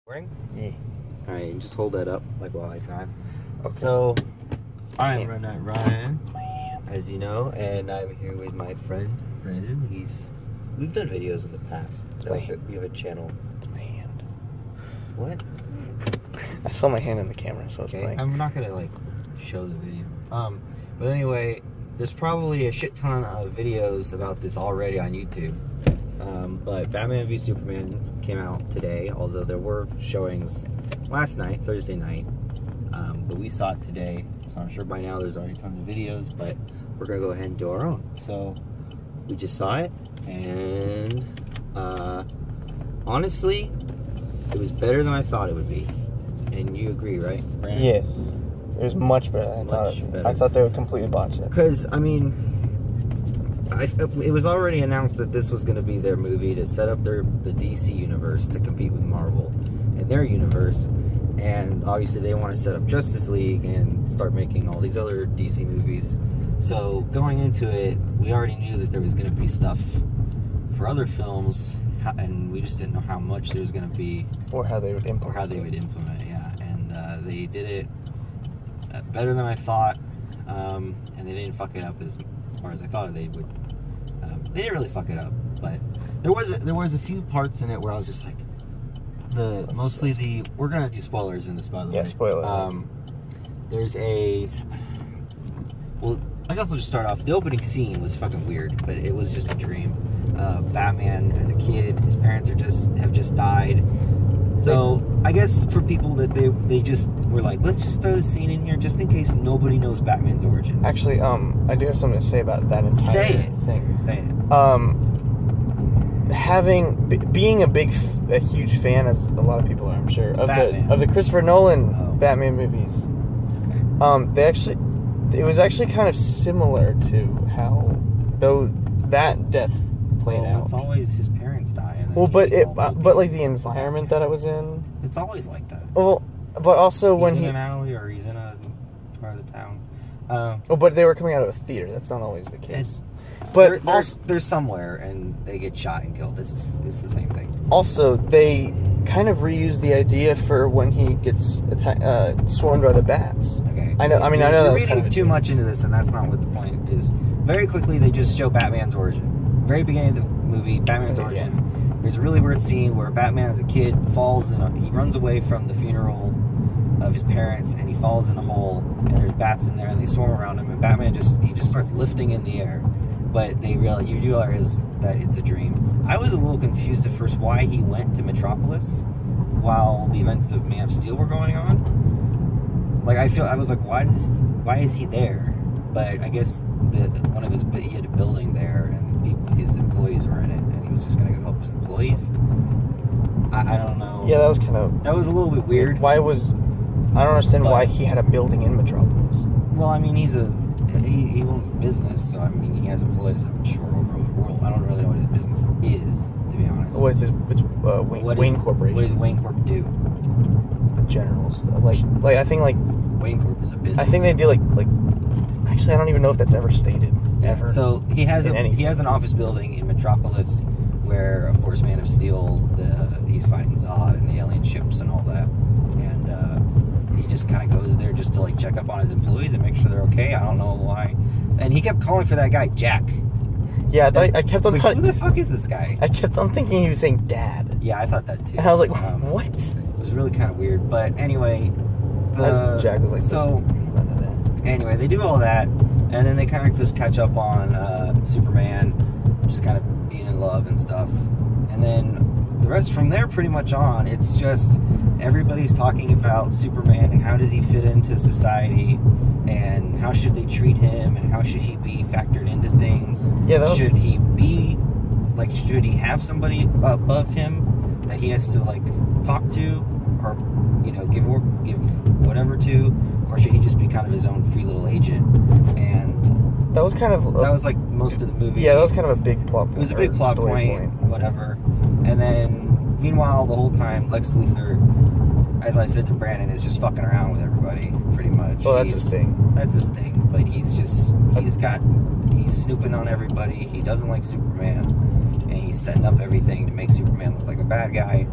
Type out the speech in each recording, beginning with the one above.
Yeah. Alright, just hold that up like while I drive. Okay. So, I'm RedKnightRyan, as you know, and I'm here with my friend Brandon. We've done videos in the past. We have a channel. It's my hand. What? I saw my hand in the camera, so it's playing. I'm not gonna like show the video. But anyway, there's probably a shit ton of videos about this already on YouTube. But Batman v Superman came out today, although there were showings last night, Thursday night. But we saw it today, so I'm sure by now there's already tons of videos, but we're gonna go ahead and do our own. So we just saw it, and honestly, it was better than I thought it would be. And you agree, right, Brandon? Yes. It was much better than I thought. I thought they would completely botch it. Because, I mean, it was already announced that this was going to be their movie to set up the DC universe to compete with Marvel in their universe. And obviously they want to set up Justice League and start making all these other DC movies. So going into it, we already knew that there was going to be stuff for other films, and we just didn't know how much there was going to be. Or how they would implement. Or how they would implement, yeah. And they did it better than I thought, and they didn't fuck it up as far as I thought they would. They didn't really fuck it up, but there was a few parts in it where I was just like, we're gonna do spoilers in this, by the way. Yeah, spoilers. There's well, I guess I'll just start off. The opening scene was fucking weird, but it was just a dream. Batman as a kid, his parents have just died. So I guess for people that they just were like, let's just throw this scene in here just in case nobody knows Batman's origin. Actually, I do have something to say about that entire thing. Say it. Being a huge fan, as a lot of people are, I'm sure, of the Christopher Nolan Batman movies. Okay. It was actually kind of similar to how that death played out. It's always his parents die. Well, but like the environment that it was in. It's always like that. Well, but also when he's in an alley or he's in a part of the town. But they were coming out of a theater. That's not always the case. But they're somewhere and they get shot and killed. It's the same thing. Also, they kind of reused the idea for when he gets swarmed by the bats. Okay. I know that was kind of too much into this, and that's not what the point is. Very quickly, they just show Batman's origin. Very beginning of the movie, Batman's origin. Yeah. There's a really weird scene where Batman, as a kid, he runs away from the funeral of his parents, and he falls in a hole, and there's bats in there, and they swarm around him, and Batman just starts lifting in the air. But you do realize that it's a dream. I was a little confused at first why he went to Metropolis while the events of Man of Steel were going on. Like, I was like, why is he there? But I guess he had a building there, and his employees were in it, and he was just gonna go help his employees. I don't know. Yeah, that was a little bit weird. I don't understand why he had a building in Metropolis. Well, I mean, he owns a business, so I mean, he has employees, I'm sure, over the world. I don't really know what his business is, to be honest. Well, it's Wayne Corporation. What does Wayne Corp do? The general stuff. Like I think Wayne Corp is a business. I think they do like. Actually, I don't even know if that's ever stated. Yeah, ever. So he has an office building in Metropolis, where of course Man of Steel, he's fighting Zod and the alien ships and all that, and he just kind of goes there just to like check up on his employees and make sure they're okay. I don't know why, and he kept calling for that guy Jack. Yeah, I kept on. Like, who the fuck is this guy? I kept on thinking he was saying Dad. Yeah, I thought that too. And I was like, what? It was really kind of weird, but anyway, Jack was like, so. Anyway, they do all that, and then they kind of just catch up on Superman, just kind of being in love and stuff. And then the rest from there pretty much on, it's just everybody's talking about Superman and how does he fit into society, and how should they treat him, and how should he be factored into things. Yeah, should he have somebody above him that he has to like talk to, or give whatever to, or should he just be kind of his own free little agent? And that was like most of the movie. Yeah, that was kind of a big plot point. It was a big plot point, whatever. And then meanwhile, the whole time, Lex Luthor, as I said to Brandon, is just fucking around with everybody, pretty much. Well, that's his thing. That's his thing. But he's snooping on everybody. He doesn't like Superman, and he's setting up everything to make Superman look like a bad guy.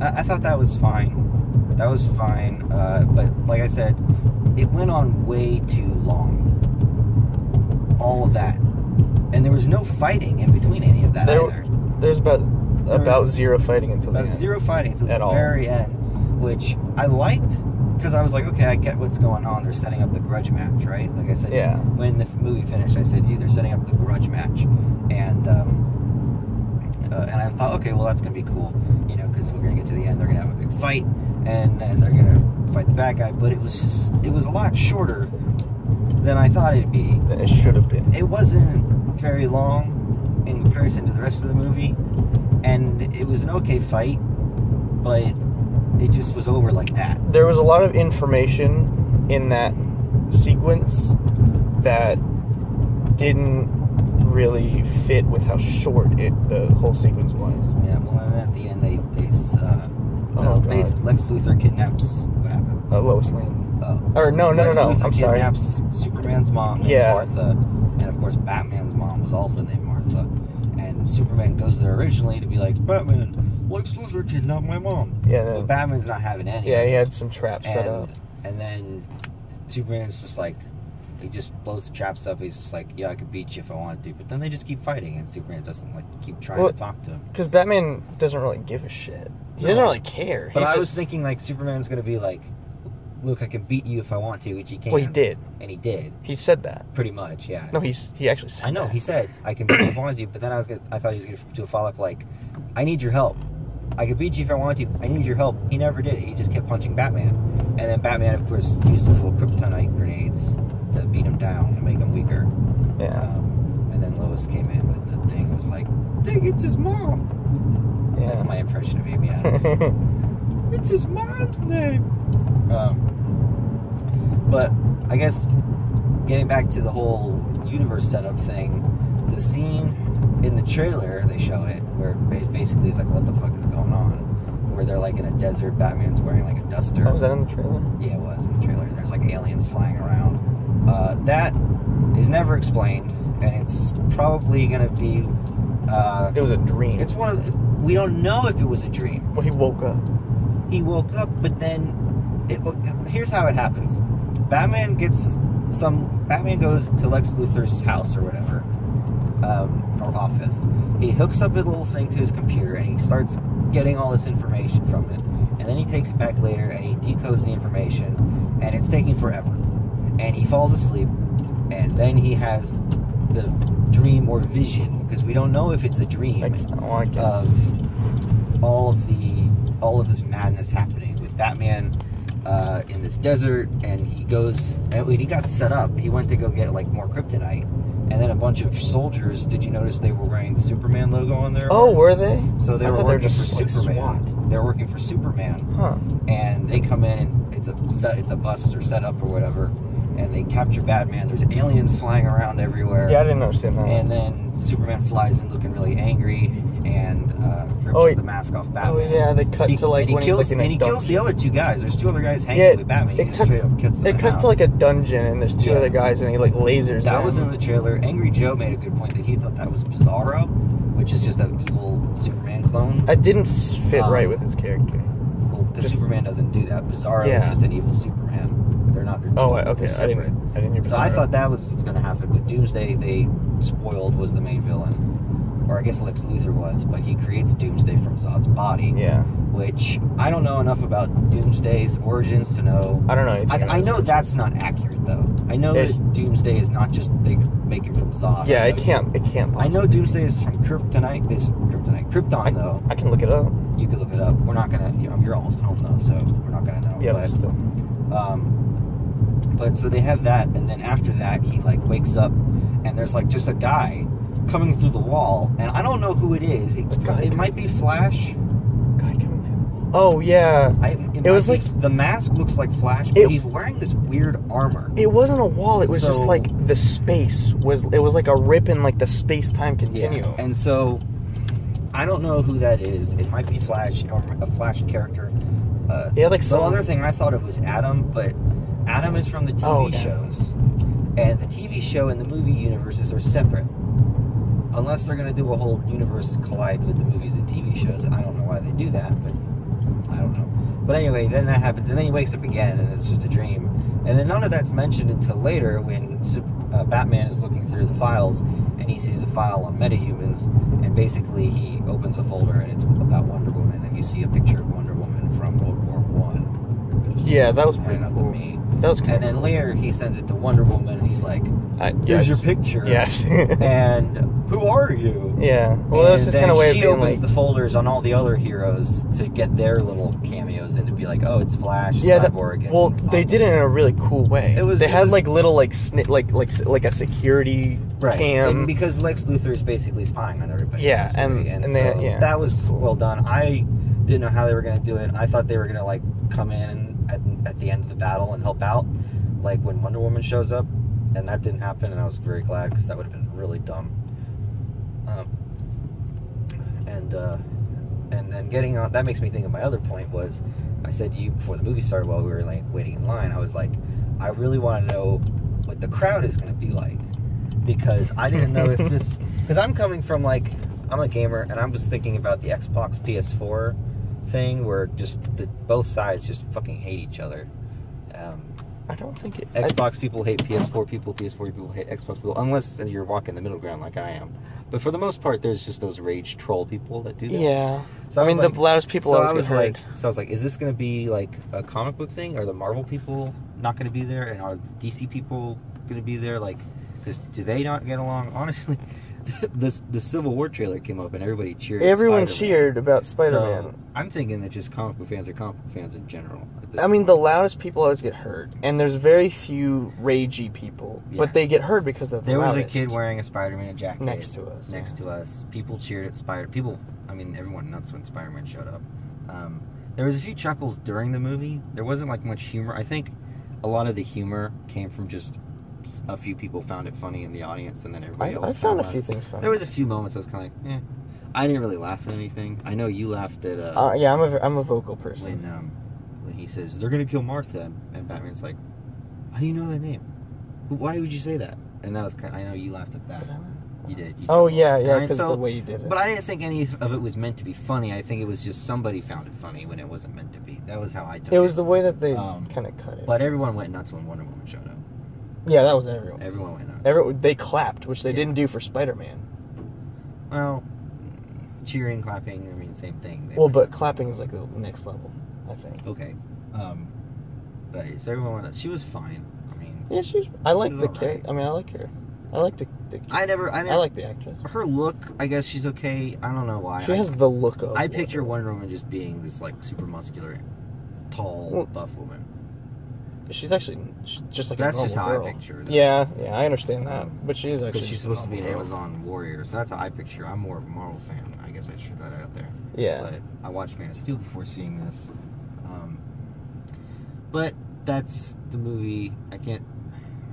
I thought that was fine. That was fine, but like I said, it went on way too long. All of that, and there was no fighting in between any of that either. There's about zero fighting until the end. Zero fighting until the very end, which I liked because I was like, okay, I get what's going on. They're setting up the grudge match, right? Like I said, when the movie finished, I said to you, they're setting up the grudge match, and I thought, okay, well, that's gonna be cool, you know, because we're gonna get to the end, they're gonna have a big fight, and then they're gonna fight the bad guy. But it was a lot shorter than I thought it'd be. Than it should have been. It wasn't very long in comparison to the rest of the movie, and it was an okay fight, but it just was over like that. There was a lot of information in that sequence that didn't really fit with how short the whole sequence was. Yeah, well, and at the end, Lex Luthor kidnaps, what happened? Lois Lane. Lex Luthor I'm sorry. Kidnaps Superman's mom, named Martha, and of course Batman's mom was also named Martha. And Superman goes there originally to be like, Batman, Lex Luthor kidnapped my mom. Yeah. But Batman's not having any. Yeah, he had some traps set up. And then Superman's just like, he just blows the traps up. He's just like, yeah, I could beat you if I wanted to. But then they just keep fighting, and Superman doesn't like keep trying to talk to him. Because Batman doesn't really give a shit. He doesn't really care. But I was thinking like Superman's gonna be like, look, I can beat you if I want to, which he can. Well, he did. And he did. He said that. Pretty much, yeah. No, he actually said that. I know, he said, I can beat you if I want to, but then I thought he was going to do a follow-up like, I need your help. I could beat you if I want to. I need your help. He never did it. He just kept punching Batman. And then Batman, of course, used his little kryptonite grenades to beat him down and make him weaker. Yeah. And then Lois came in with the thing. It was like, dang, it's his mom. Yeah. That's my impression of Amy Adams. It's his mom's name. But I guess getting back to the whole universe setup thing, the scene in the trailer, they show it, where basically it's like, what the fuck is going on? Where they're like in a desert, Batman's wearing like a duster. Oh, was that in the trailer? Yeah, it was in the trailer. There's like aliens flying around. That is never explained, and it's probably going to be... it was a dream. It's one of the... We don't know if it was a dream. Well, he woke up. He woke up, but then... Here's how it happens. Batman goes to Lex Luthor's house or whatever, or office. He hooks up a little thing to his computer and he starts getting all this information from it. And then he takes it back later and he decodes the information, and it's taking forever. And he falls asleep, and then he has the dream or vision, because we don't know if it's a dream, of all of this madness happening with Batman in this desert, and he got set up. He went to go get like more kryptonite, and then a bunch of soldiers. Did you notice they were wearing the Superman logo on their arms? Were they? So they were working for Superman. They're working for Superman. Huh. And they come in, and it's a bust or setup or whatever, and they capture Batman. There's aliens flying around everywhere. Yeah, I didn't understand that. And then Superman flies in looking really angry and rips the mask off Batman. Oh yeah, they cut to like when he's like in a dungeon. And he kills the other two guys. There's two other guys hanging with Batman. It cuts to like a dungeon, and there's two other guys, and he like lasers them. That was in the trailer. Angry Joe made a good point that he thought that was Bizarro, which is just an evil Superman clone. It didn't fit right with his character. Well, because Superman doesn't do that. Bizarro is just an evil Superman. They're not. Okay. I didn't hear Bizarro. So I thought that was what's going to happen. But Doomsday, they spoiled, was the main villain. Or I guess Lex Luthor was, but he creates Doomsday from Zod's body. Yeah. Which, I don't know enough about Doomsday's origins to know. I don't know anything. I know that's not accurate, though. I know that Doomsday is not just they make it from Zod. Yeah, it can't possibly. I know Doomsday is from Krypton, though. I can look it up. You can look it up. We're not going to, you're almost home, though, so we're not going to know. Yeah, but still. But so they have that, and then after that, he, like, wakes up, and there's, like, just a guy coming through the wall, and I don't know who it is. It might be Flash. Guy coming through the wall. Oh, yeah. It was like... The mask looks like Flash, but he's wearing this weird armor. It wasn't a wall. It was just, like, the space. It was like a rip in, like, the space-time continuum. Yeah. And so, I don't know who that is. It might be Flash, or a Flash character. Like the other thing I thought it was Adam, but Adam is from the TV shows. And the TV show and the movie universes are separate. Unless they're going to do a whole universe collide with the movies and TV shows. I don't know why they do that, but I don't know. But anyway, then that happens, and then he wakes up again, and it's just a dream. And then none of that's mentioned until later when Batman is looking through the files, and he sees a file on metahumans, and basically he opens a folder, and it's about Wonder Woman, and you see a picture of Wonder Woman from World War I. Yeah, that was pretty cool. To me. That was cool. And then later he sends it to Wonder Woman, and he's like, "Here's your picture." Yes. And who are you? Yeah. Well, that was just kind of way of being she opens the folders on all the other heroes to get their little cameos and to be like, "Oh, it's Flash, Cyborg." Well, they did it in a really cool way. They had like little like a security cam, and because Lex Luthor is basically spying on everybody. Yeah, and that was well done. I didn't know how they were going to do it. I thought they were going to like come in at the end of the battle and help out, like when Wonder Woman shows up, and that didn't happen, and I was very glad because that would have been really dumb. And then getting on, that makes me think of my other point was, I said to you before the movie started while we were like waiting in line, I was like, I really want to know what the crowd is going to be like, because I didn't know if this, because I'm coming from like, I'm a gamer, and I'm just thinking about the Xbox PS4 thing where just both sides just fucking hate each other. I don't think it... Xbox people hate PS4 people, PS4 people hate Xbox people, unless you're walking the middle ground like I am. But for the most part, there's just those rage troll people that do that. Yeah. So I mean, the loudest people always get hurt. So I was like, is this going to be like a comic book thing? Are the Marvel people not going to be there? And are the DC people going to be there? Like, because do they not get along? Honestly, the Civil War trailer came up and everybody cheered. Everyone cheered about Spider-Man. So I'm thinking that just comic book fans are comic book fans in general. I mean, the loudest people always get hurt, and there's very few ragey people, but they get hurt because they're the loudest. There was a kid wearing a Spider-Man jacket next to us. Next to us, people cheered at I mean, everyone nuts when Spider-Man showed up. There was a few chuckles during the movie. There wasn't like much humor. I think a lot of the humor came from just a few people found it funny in the audience, and then everybody else. I found a few things funny. There was a few moments I was kind of like, eh. I didn't really laugh at anything. I know you laughed at. Yeah, I'm a vocal person. When he says they're gonna kill Martha, and Batman's like, "How do you know that name? Why would you say that?" And that was kind of, I know you laughed at that. You did. Yeah, because the way you did it. But I didn't think any of it was meant to be funny. I think it was just somebody found it funny when it wasn't meant to be. That was how I took it. It was the way that they kind of cut it. But everyone went nuts when Wonder Woman showed up. Yeah, that was everyone. Everyone went nuts. They clapped, which they didn't do for Spider-Man. Well, cheering, clapping, I mean, same thing. But clapping is like the next level, I think. Okay. But so everyone went nuts. She was fine. I mean... Yeah, I like the kid. I mean, I like her. I like the I like the actress. Her look, I guess she's okay. I don't know why. She has the look of... I picture Wonder Woman just being this, like, super muscular, tall, buff woman. She's actually just like that's a normal just how girl. I picture her. Yeah, I understand that. But she is actually... Because she's supposed to be an Amazon warrior, so that's how I picture her. I'm more of a Marvel fan. I guess I should that out there. Yeah. But I watched Man of Steel before seeing this. But that's the movie. I'm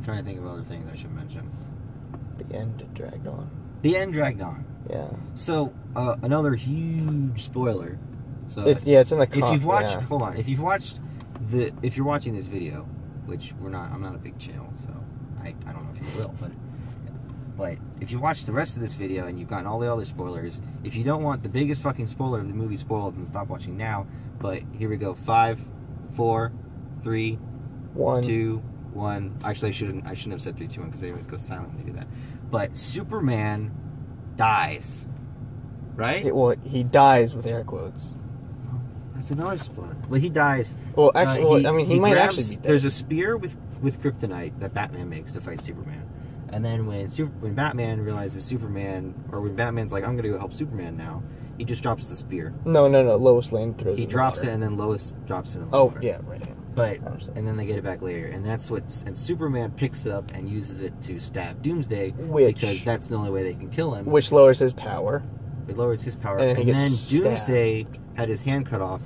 trying to think of other things I should mention. The end dragged on. The end dragged on. Yeah. So, another huge spoiler. So it's in the if you've watched, hold on. If you're watching this video, which I'm not a big channel, so I don't know if you will, but if you watch the rest of this video and you've gotten all the other spoilers, if you don't want the biggest fucking spoiler of the movie spoiled, then stop watching now. But here we go. 5, 4, 3, 1, 2, 1. Actually, I shouldn't have said 3, 2, 1 because they always go silent when they do that. But Superman dies, right? He dies with air quotes. That's another spoiler. Well, he dies. Well, actually, he might actually be dead. There's a spear with kryptonite that Batman makes to fight Superman. And then when Batman realizes Superman, or when Batman's like, I'm going to go help Superman now, he just drops the spear. No. Lois Lane throws it. He drops it, and then Lois drops it in the water. Yeah, right. But, and then they get it back later. And and Superman picks it up and uses it to stab Doomsday, because that's the only way they can kill him. Which lowers his power. It lowers his power. And then Doomsday had his hand cut off,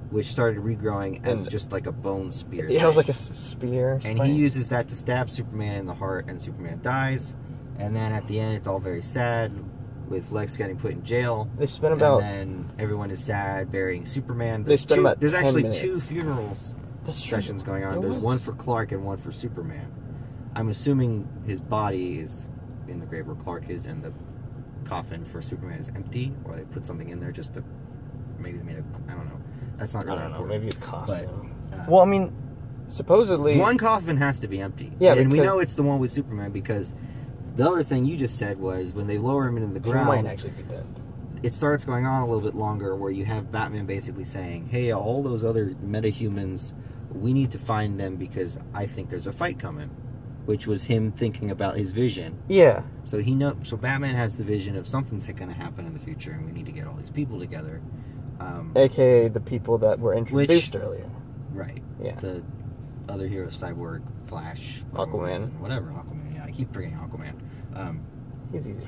which started regrowing as just like a bone spear. Yeah, it was like a spear. And he uses that to stab Superman in the heart, and Superman dies. And then at the end, it's all very sad, with Lex getting put in jail. They spent about... And then everyone is sad, burying Superman. They spent about 10 There's actually minutes. 2 funerals sessions going on. There's one for Clark and one for Superman. I'm assuming his body is in the grave where Clark is, and the coffin for Superman is empty, or they put something in there just to maybe they made a... I don't know. That's not really I don't know. important. Maybe it's costume. But, well, I mean, supposedly... one coffin has to be empty. Yeah, and we know it's the one with Superman because the other thing you just said was when they lower him into the ground... He might actually be dead. It starts going on a little bit longer where you have Batman basically saying, hey, all those other metahumans, we need to find them because I think there's a fight coming. Which was him thinking about his vision. Yeah. So So Batman has the vision of something's going to happen in the future, and we need to get all these people together. AKA the people that were introduced earlier. Right. Yeah. The other heroes, Cyborg, Flash, Aquaman. Whatever, Aquaman. Yeah, I keep forgetting Aquaman. He's easy.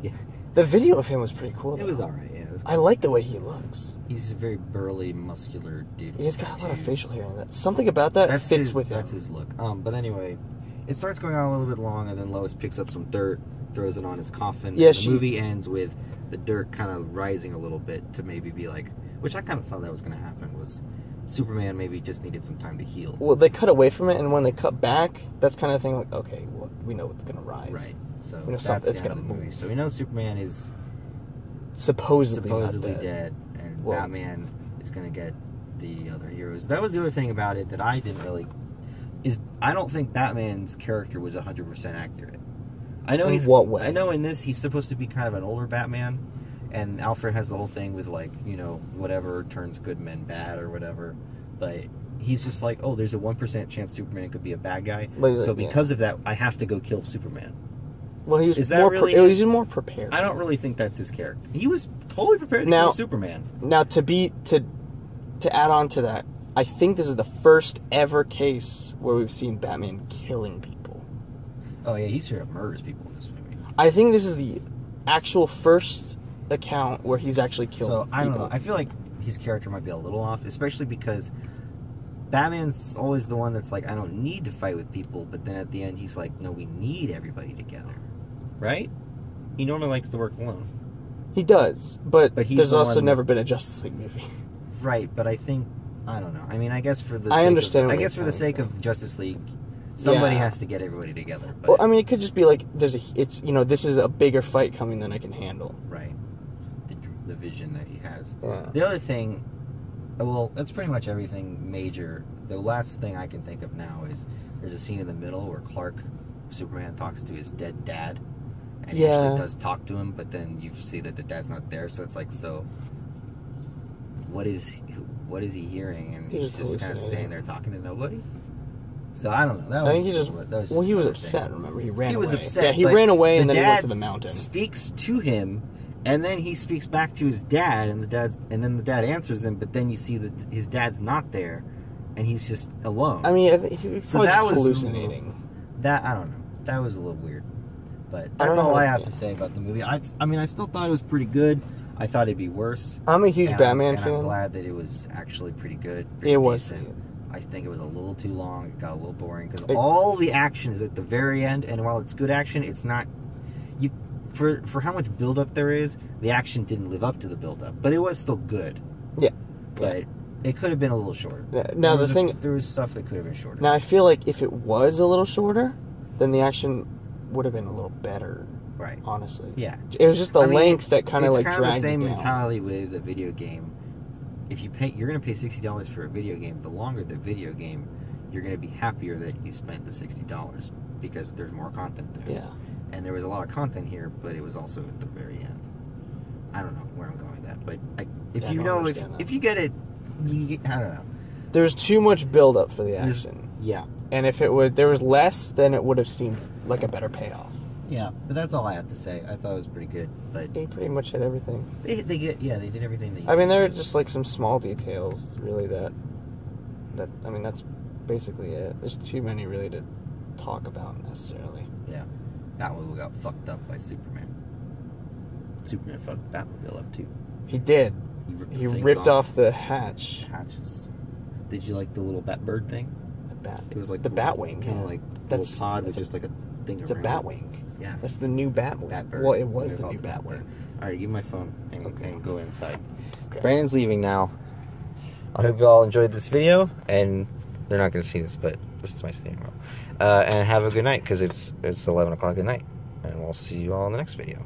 Yeah. The video of him was pretty cool. It was alright. Yeah. It was cool. I like the way he looks. He's a very burly, muscular dude. He's got a lot of facial hair in that. Something about that fits with him. That's his look. But anyway, it starts going on a little bit long, and then Lois picks up some dirt, throws it on his coffin. Yeah, the movie ends with the dirt kind of rising a little bit to maybe be like, which I kind of thought that was going to happen, was Superman maybe just needed some time to heal. Well, they cut away from it, and when they cut back, that's kind of the thing like, okay, well, we know it's going to rise. Right. So we know something, it's going to move. So we know Superman is supposedly dead, and Batman is going to get the other heroes. That was the other thing about it that I didn't really... I don't think Batman's character was 100% accurate. I know in what way? I know in this he's supposed to be kind of an older Batman, and Alfred has the whole thing with like, you know, whatever turns good men bad or whatever, but he's just like, oh, there's a 1% chance Superman could be a bad guy, so because of that, I have to go kill Superman. Well, he was more prepared. I don't really think that's his character. He was totally prepared to kill Superman. Now, to add on to that, I think this is the first ever case where we've seen Batman killing people. Oh yeah, he straight up murders people in this movie. I think this is the actual first account where he's actually killed people. I don't know. I feel like his character might be a little off, especially because Batman's always the one that's like, I don't need to fight with people, but then at the end he's like, no, we need everybody together. Right? He normally likes to work alone. He does, but there's also never been a Justice League movie. Right, but I think, I don't know. I mean, I guess for the sake of Justice League, somebody has to get everybody together. But, well, I mean, it could just be like this is a bigger fight coming than I can handle. Right. The vision that he has. Yeah. The other thing, well, that's pretty much everything major. The last thing I can think of now is there's a scene in the middle where Superman talks to his dead dad. And he actually does talk to him, but then you see that the dad's not there, so it's like, so what is he hearing? And he's just kind of standing there talking to nobody. So I don't know. I think he was upset. Remember, he ran away. He was upset. Yeah, he ran away, and then he went to the mountain. Speaks to him, and then he speaks back to his dad, and then the dad answers him. But then you see that his dad's not there, and he's just alone. I mean, I think he was hallucinating. I don't know. That was a little weird. But that's all I have to say about the movie. I mean, I still thought it was pretty good. I thought it'd be worse. I'm a huge Batman fan. I'm glad that it was actually pretty good. It was. I think it was a little too long. It got a little boring because all the action is at the very end, and while it's good action, it's not. For how much build-up there is, the action didn't live up to the build-up, but it was still good. Yeah. But it could have been a little shorter. Now there was stuff that could have been shorter. Now I feel like if it was a little shorter, then the action would have been a little better. Right. Honestly. Yeah. It was just the length that kind of like dragged it down. It's kind of the same mentality with a video game. If you're going to pay $60 for a video game, the longer the video game, you're going to be happier that you spent the $60 because there's more content there. Yeah. And there was a lot of content here, but it was also at the very end. I don't know where I'm going with that, but if you get it, I don't know. There's too much build up for the action. Yeah. And if there was less, then it would have seemed like a better payoff. Yeah, but that's all I have to say. I thought it was pretty good, but they pretty much had everything. They did everything. I mean, there are just like some small details, really. That I mean, that's basically it. There's too many really to talk about necessarily. Yeah, Batmobile got fucked up by Superman. Superman fucked Batmobile up too. He did. He ripped off the hatches. Did you like the little Batbird thing? It was like the Batwing, kind of like that's little pod with just like a thing. It's a Batwing. Yeah, that's the new Batbird. Well, it was the new Batwing. All right, give me my phone and go inside. Okay. Brandon's leaving now. I hope you all enjoyed this video, and they're not going to see this, but this is my staying room. And have a good night because it's 11 o'clock at night, and we'll see you all in the next video.